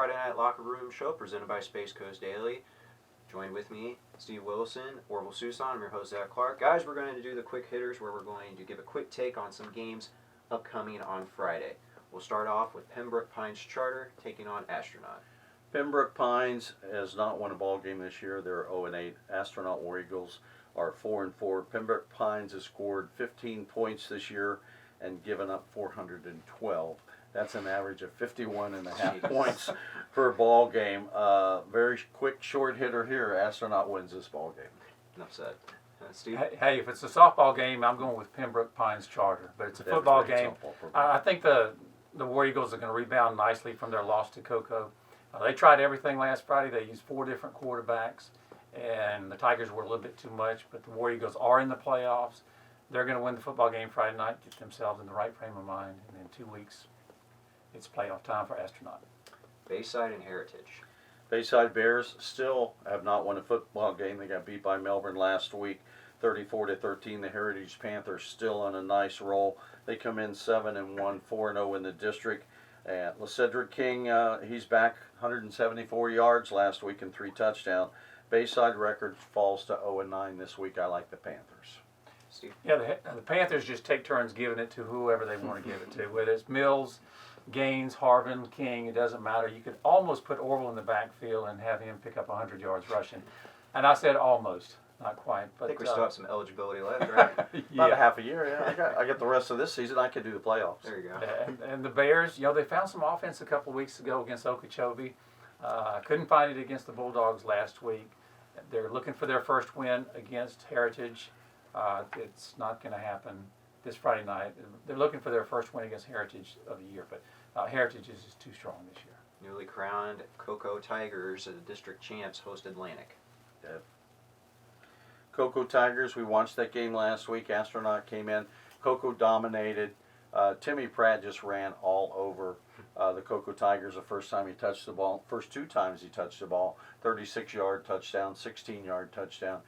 Friday Night Locker Room Show presented by Space Coast Daily. Joined with me, Steve Wilson, Orville Susan. I'm your host, Zach Clark. Guys, we're going to do the quick hitters where we're going to give a quick take on some games upcoming on Friday. We'll start off with Pembroke Pines Charter taking on Astronaut. Pembroke Pines has not won a ball game this year. They're 0-8. Astronaut War Eagles are 4-4. Pembroke Pines has scored 15 points this year and given up 412. That's an average of 51 and a half points per ball game. Very quick, short hitter here. Astronaut wins this ball game. Enough said. Steve? Hey, if it's a softball game, I'm going with Pembroke Pines Charter. But it's a football game. I think the War Eagles are going to rebound nicely from their loss to Cocoa. They tried everything last Friday. They used 4 different quarterbacks, and the Tigers were a little bit too much. But the War Eagles are in the playoffs. They're going to win the football game Friday night, get themselves in the right frame of mind, and in 2 weeks, it's playoff time for Astronaut. Bayside and Heritage. Bayside Bears still have not won a football game. They got beat by Melbourne last week, 34-13. The Heritage Panthers still on a nice roll. They come in 7-1, 4-0 in the district. And LeCedric King, he's back 174 yards last week and 3 touchdowns. Bayside record falls to 0-9 this week. I like the Panthers. Steve? Yeah, the Panthers just take turns giving it to whoever they want to give it to, whether it's Mills, Gaines, Harvin, King, it doesn't matter. You could almost put Orville in the backfield and have him pick up 100 yards rushing. And I said almost, not quite. But I think we still have some eligibility left, right? About a half a year, yeah. I got the rest of this season. I could do the playoffs. There you go. And the Bears, they found some offense a couple of weeks ago against Okeechobee. Couldn't find it against the Bulldogs last week. They're looking for their first win against Heritage. It's not going to happen this Friday night. They're looking for their first win against Heritage of the year, but Heritage is just too strong this year. Newly crowned Cocoa Tigers, the district champs, host Atlantic. Yeah. Cocoa Tigers, we watched that game last week. Astronaut came in. Cocoa dominated. Timmy Pratt just ran all over the Cocoa Tigers the first time he touched the ball. First 2 times he touched the ball. 36-yard touchdown, 16-yard touchdown.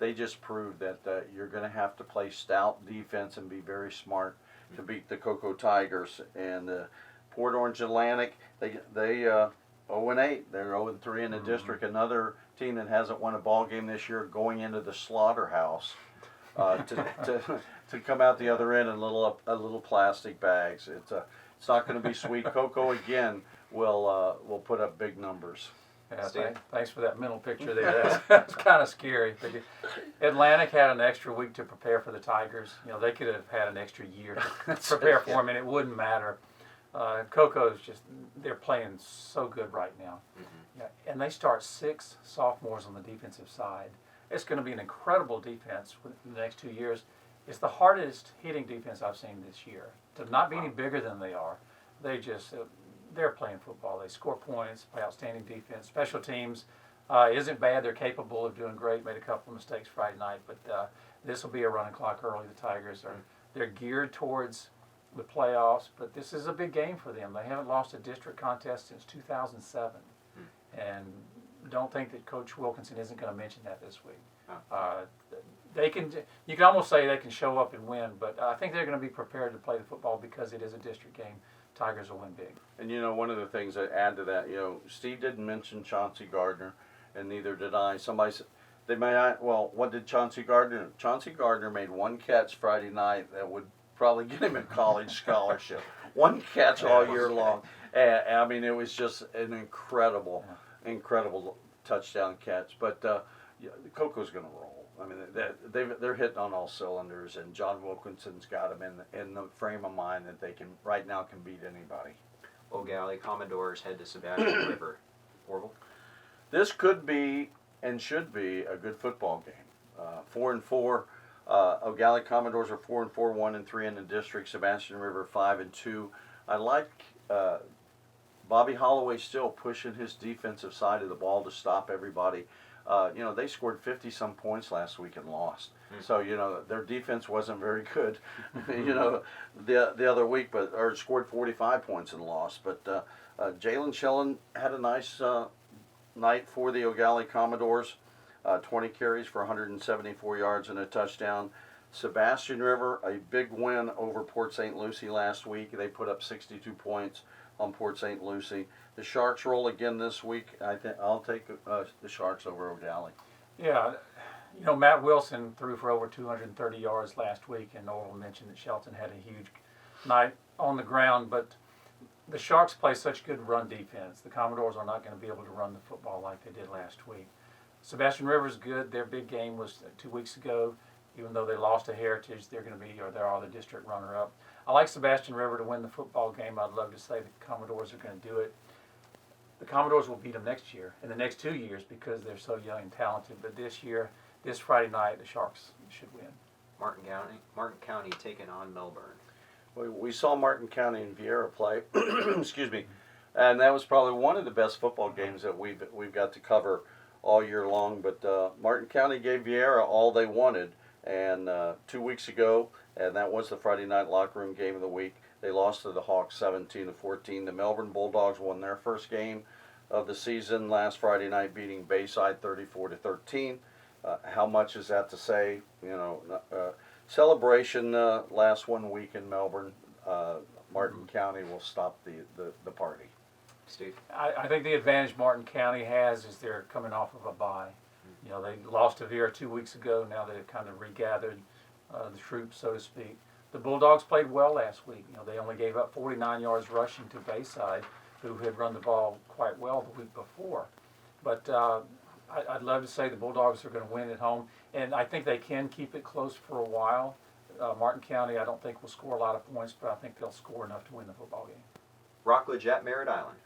They just proved that you're going to have to play stout defense and be very smart to beat the Cocoa Tigers. And Port Orange Atlantic, they 0-8. They're 0-3 in the district. Another team that hasn't won a ball game this year, going into the slaughterhouse to come out the other end in a little plastic bags. It's not going to be sweet. Cocoa again will put up big numbers. Yeah, thanks for that mental picture there. That's kind of scary. Atlantic had an extra week to prepare for the Tigers. They could have had an extra year to prepare for them, and it wouldn't matter. Cocoa's they're playing so good right now. Mm-hmm. Yeah, and they start 6 sophomores on the defensive side. It's going to be an incredible defense in the next 2 years. It's the hardest hitting defense I've seen this year. To not be any bigger than they are, they're playing football. They score points, play outstanding defense. Special teams isn't bad. They're capable of doing great. Made a couple of mistakes Friday night, but this will be a running clock early. The Tigers they're geared towards the playoffs, but this is a big game for them. They haven't lost a district contest since 2007, and don't think that Coach Wilkinson isn't going to mention that this week. You can almost say they can show up and win, but I think they're going to be prepared to play the football because it is a district game. Tigers will win big. And one of the things that add to that, Steve didn't mention Chauncey Gardner, and neither did I. Somebody said they may not. Well, what did Chauncey Gardner do? Chauncey Gardner made 1 catch Friday night that would probably get him a college scholarship. 1 catch all year long. I mean, it was just an incredible touchdown catch. But Coco's going to roll. I mean, they're hitting on all cylinders, and John Wilkinson's got them in the frame of mind that they can beat anybody. O'Galley Commodores head to Sebastian River. Orville? This could be and should be a good football game. 4-4. O'Galley Commodores are 4-4, 1-3 in the district. Sebastian River 5-2. I like Bobby Holloway still pushing his defensive side of the ball to stop everybody. They scored 50-some points last week and lost. So, their defense wasn't very good, the other week, or scored 45 points and lost. But Jalen Schillen had a nice night for the O'Galley Commodores, 20 carries for 174 yards and a touchdown. Sebastian River, a big win over Port St. Lucie last week. They put up 62 points on Port St. Lucie. The Sharks roll again this week. I'll take the Sharks over O'Dalley. Yeah, Matt Wilson threw for over 230 yards last week, and Norval mentioned that Shelton had a huge night on the ground, but the Sharks play such good run defense. The Commodores are not going to be able to run the football like they did last week. Sebastian Rivers good. Their big game was 2 weeks ago. Even though they lost to Heritage, they're going to be, or they are the district runner-up. I like Sebastian River to win the football game. I'd love to say the Commodores are going to do it. The Commodores will beat them next year, in the next 2 years, because they're so young and talented. But this year, this Friday night, the Sharks should win. Martin County taking on Melbourne. We saw Martin County and Vieira play, excuse me, and that was probably one of the best football games that we've got to cover all year long. But Martin County gave Vieira all they wanted, and 2 weeks ago, and that was the Friday night locker room game of the week. They lost to the Hawks 17-14. The Melbourne Bulldogs won their first game of the season last Friday night, beating Bayside 34-13. How much is that to say? Celebration last 1 week in Melbourne. Martin County will stop the party. Steve? I think the advantage Martin County has is they're coming off of a bye. They lost to Vera 2 weeks ago. Now they've kind of regathered the troops, so to speak. The Bulldogs played well last week. They only gave up 49 yards rushing to Bayside, who had run the ball quite well the week before. But I'd love to say the Bulldogs are going to win at home, and I think they can keep it close for a while. Martin County, I don't think will score a lot of points, but I think they'll score enough to win the football game. Rockledge at Merritt Island.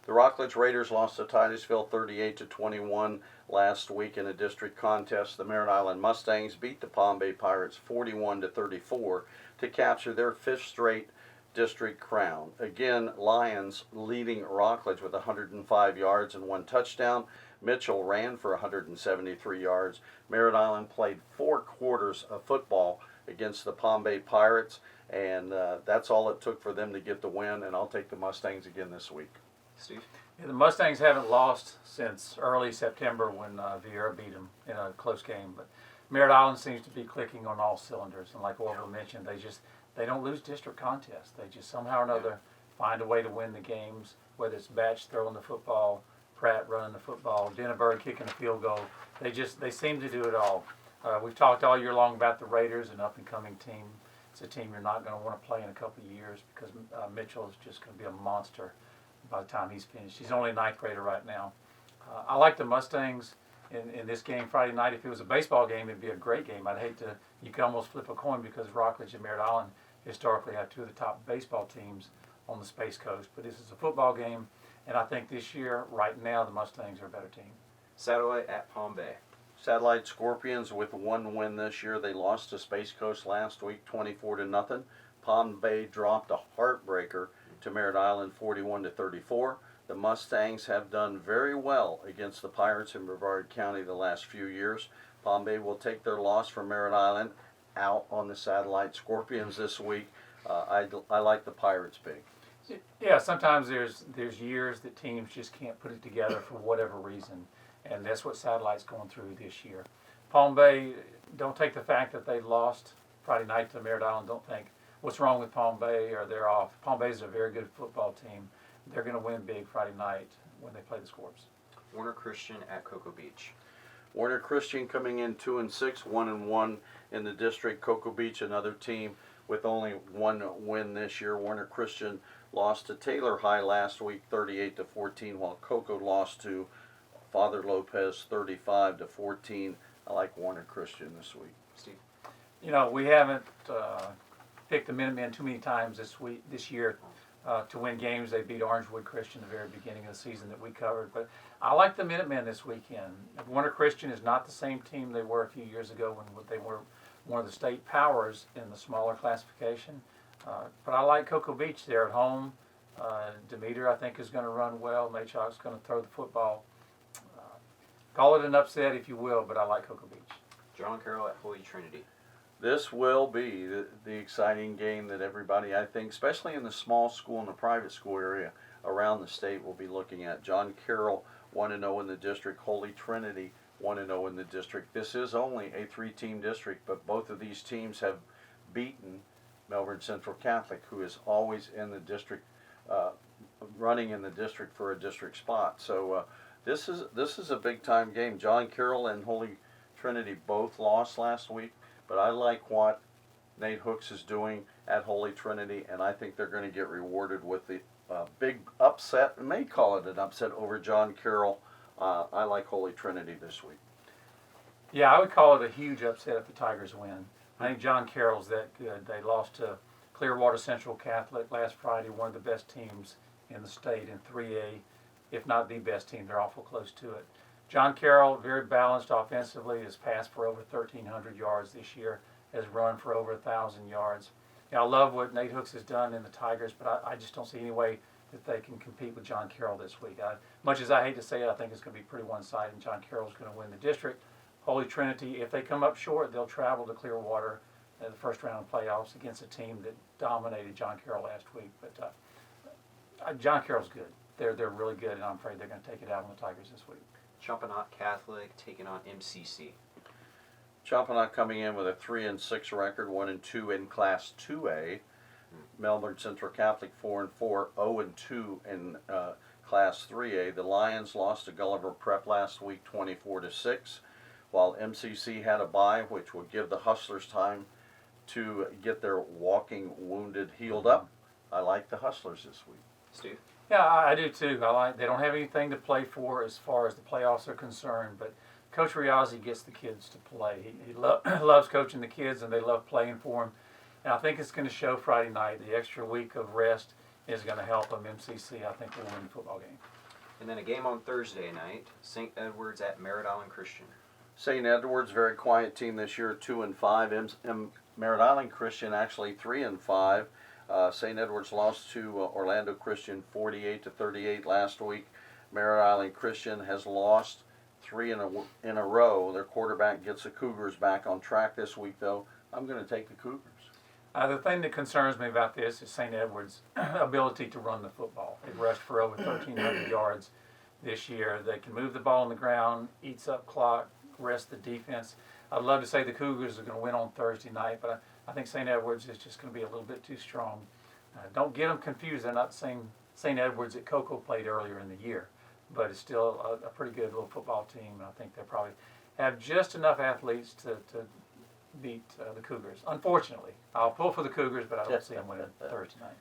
The Rockledge Raiders lost to Titusville 38-21 last week in a district contest. The Merritt Island Mustangs beat the Palm Bay Pirates 41-34 to capture their fifth straight district crown. Again, Lions leading Rockledge with 105 yards and 1 touchdown. Mitchell ran for 173 yards. Merritt Island played 4 quarters of football against the Palm Bay Pirates, and that's all it took for them to get the win, and I'll take the Mustangs again this week. Steve? Yeah, the Mustangs haven't lost since early September when Vieira beat them in a close game, but Merritt Island seems to be clicking on all cylinders, and like Orville mentioned, they don't lose district contests. They just somehow or another find a way to win the games, whether it's Batch throwing the football, Pratt running the football, Denneberg kicking a field goal. They seem to do it all. We've talked all year long about the Raiders, an up-and-coming team. It's a team you're not going to want to play in a couple of years because Mitchell is just going to be a monster by the time he's finished. He's only a 9th grader right now. I like the Mustangs in this game Friday night. If it was a baseball game, it'd be a great game. I'd hate to, you could almost flip a coin because Rockledge and Merritt Island historically have 2 of the top baseball teams on the Space Coast. But this is a football game, and I think this year, right now, the Mustangs are a better team. Satellite at Palm Bay. Satellite Scorpions with 1 win this year. They lost to Space Coast last week 24-0. Palm Bay dropped a heartbreaker to Merritt Island 41-34. The Mustangs have done very well against the Pirates in Brevard County the last few years. Palm Bay will take their loss from Merritt Island out on the Satellite Scorpions this week. I like the Pirates big. Yeah, sometimes there's years that teams just can't put it together for whatever reason, and that's what Satellite's going through this year. Palm Bay, don't take the fact that they lost Friday night to Merritt Island, don't think, what's wrong with Palm Bay or they're off. Palm Bay is a very good football team. They're going to win big Friday night when they play the Scorps. Warner Christian at Cocoa Beach. Warner Christian coming in 2-6, 1-1 in the district. Cocoa Beach, another team with only 1 win this year. Warner Christian lost to Taylor High last week 38-14, while Cocoa lost to Father Lopez 35-14. I like Warner Christian this week. Steve? We haven't picked the Minutemen too many times this year to win games. They beat Orangewood Christian at the very beginning of the season that we covered. But I like the Minutemen this weekend. Warner Christian is not the same team they were a few years ago when they were one of the state powers in the smaller classification. But I like Cocoa Beach. They're at home. Demeter, I think, is going to run well. Maychok's going to throw the football. Call it an upset if you will, but I like Cocoa Beach. John Carroll at Holy Trinity. This will be the exciting game that everybody, I think, especially in the small school and the private school area around the state, will be looking at. John Carroll 1-0 in the district. Holy Trinity 1-0 in the district. This is only a 3-team district, but both of these teams have beaten Melbourne Central Catholic, who is always in the district running in the district for a district spot. So this is a big time game. John Carroll and Holy Trinity both lost last week, but I like what Nate Hooks is doing at Holy Trinity, and I think they're going to get rewarded with the big upset. I may call it an upset over John Carroll. I like Holy Trinity this week. Yeah, I would call it a huge upset if the Tigers win. I think John Carroll's that good. They lost to Clearwater Central Catholic last Friday, one of the best teams in the state in 3A, if not the best team. They're awful close to it. John Carroll, very balanced offensively, has passed for over 1,300 yards this year, has run for over 1,000 yards. I love what Nate Hooks has done in the Tigers, but I just don't see any way that they can compete with John Carroll this week. Much as I hate to say it, I think it's going to be pretty one-sided, and John Carroll's going to win the district. Holy Trinity, if they come up short, they'll travel to Clearwater in the first round of playoffs against a team that dominated John Carroll last week. But John Carroll's good. They're really good, and I'm afraid they're going to take it out on the Tigers this week. Champagnat Catholic taking on MCC. Champagnat coming in with a 3-6 record, 1-2 in Class 2A. Melbourne Central Catholic 4-4, 0-2 in Class 3A. The Lions lost to Gulliver Prep last week, 24-6, while MCC had a bye, which would give the Hustlers time to get their walking wounded healed up. I like the Hustlers this week. Steve? Yeah, I do too. They don't have anything to play for as far as the playoffs are concerned, but Coach Riazzi gets the kids to play. He loves coaching the kids, and they love playing for him. And I think it's going to show Friday night. The extra week of rest is going to help them. MCC, I think, will win the football game. And then a game on Thursday night, St. Edward's at Merritt Island Christian. St. Edward's, very quiet team this year, 2-5. Merritt Island Christian actually 3-5. St. Edward's lost to Orlando Christian 48-38 last week. Merritt Island Christian has lost 3 in a row. Their quarterback gets the Cougars back on track this week, though. I'm going to take the Cougars. The thing that concerns me about this is St. Edward's ability to run the football. They've rushed for over 1,300 yards this year. They can move the ball on the ground, eats up clock, rest the defense. I'd love to say the Cougars are going to win on Thursday night, but I think St. Edward's is just going to be a little bit too strong. Don't get them confused. They're not the same St. Edward's that Cocoa played earlier in the year, but it's still a pretty good little football team, and I think they probably have just enough athletes to beat the Cougars. Unfortunately, I'll pull for the Cougars, but I don't see them winning Thursday night.